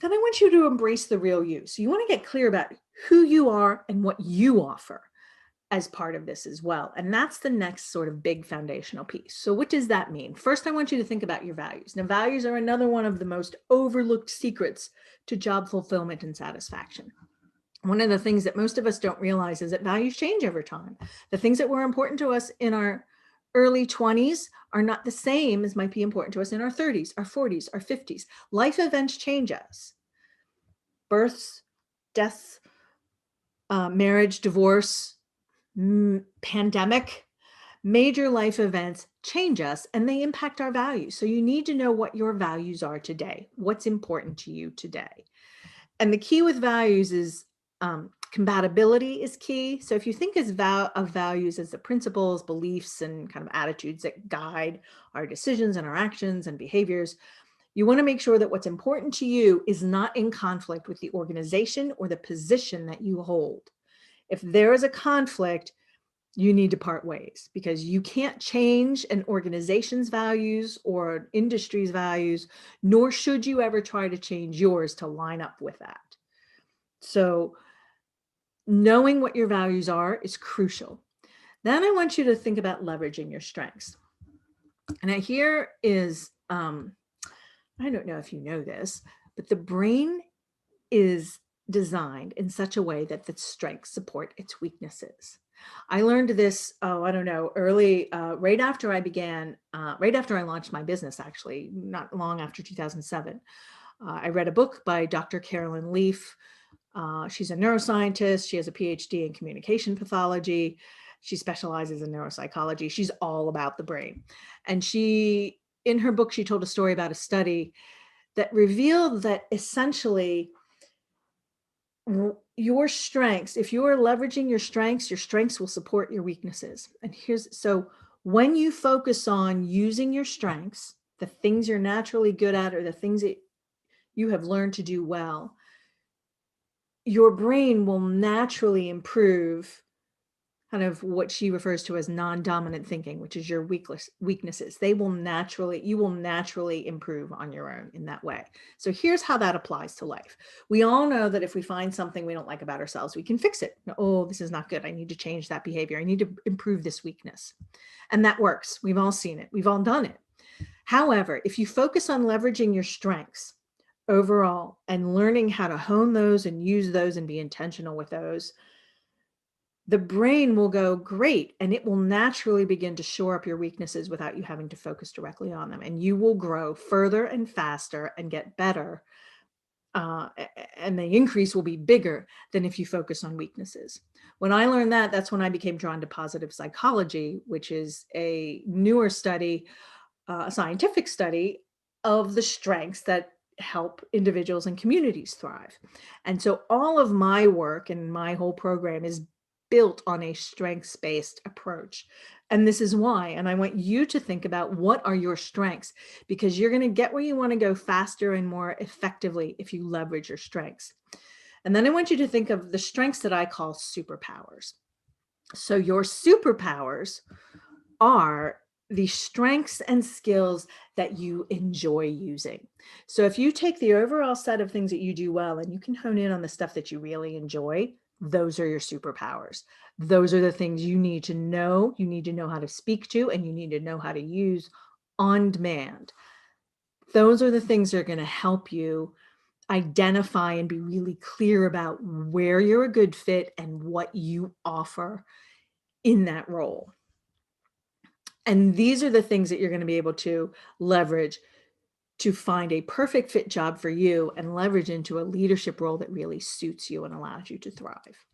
Then I want you to embrace the real you. So you want to get clear about who you are and what you offer as part of this as well. And that's the next sort of big foundational piece. So what does that mean? First, I want you to think about your values. Now, values are another one of the most overlooked secrets to job fulfillment and satisfaction. One of the things that most of us don't realize is that values change over time. The things that were important to us in our early 20s are not the same as might be important to us in our 30s, our 40s, our 50s. Life events change us. Births, deaths, marriage, divorce, pandemic, major life events change us and they impact our values. So you need to know what your values are today, what's important to you today. And the key with values is compatibility is key. So if you think of values as the principles, beliefs, and kind of attitudes that guide our decisions and our actions and behaviors, you want to make sure that what's important to you is not in conflict with the organization or the position that you hold. If there is a conflict, you need to part ways, because you can't change an organization's values or an industry's values, nor should you ever try to change yours to line up with that. So knowing what your values are is crucial. Then I want you to think about leveraging your strengths. And here is, I don't know if you know this, but the brain is designed in such a way that the strengths support its weaknesses. I learned this, early, right after I launched my business, actually, not long after 2007. I read a book by Dr. Carolyn Leaf. She's a neuroscientist. She has a PhD in communication pathology. She specializes in neuropsychology. She's all about the brain. And in her book, she told a story about a study that revealed that essentially your strengths, if you're leveraging your strengths will support your weaknesses. And so when you focus on using your strengths, the things you're naturally good at, or the things that you have learned to do well, your brain will naturally improve kind of what she refers to as non-dominant thinking, which is your weaknesses. You will naturally improve on your own in that way. So here's how that applies to life. We all know that if we find something we don't like about ourselves, we can fix it. Oh, this is not good. I need to change that behavior. I need to improve this weakness. And that works. We've all seen it. We've all done it. However, if you focus on leveraging your strengths overall and learning how to hone those and use those and be intentional with those, the brain will go, great, and it will naturally begin to shore up your weaknesses without you having to focus directly on them. And you will grow further and faster and get better. And the increase will be bigger than if you focus on weaknesses. When I learned that, that's when I became drawn to positive psychology, which is a newer study, a scientific study of the strengths that help individuals and communities thrive. And so all of my work and my whole program is built on a strengths-based approach. And this is why, and I want you to think about what are your strengths, because you're going to get where you want to go faster and more effectively if you leverage your strengths. And then I want you to think of the strengths that I call superpowers. So your superpowers are the strengths and skills that you enjoy using. So if you take the overall set of things that you do well and you can hone in on the stuff that you really enjoy, those are your superpowers. Those are the things you need to know. You need to know how to speak to, and you need to know how to use on demand. Those are the things that are going to help you identify and be really clear about where you're a good fit and what you offer in that role. And these are the things that you're going to be able to leverage to find a perfect fit job for you and leverage into a leadership role that really suits you and allows you to thrive.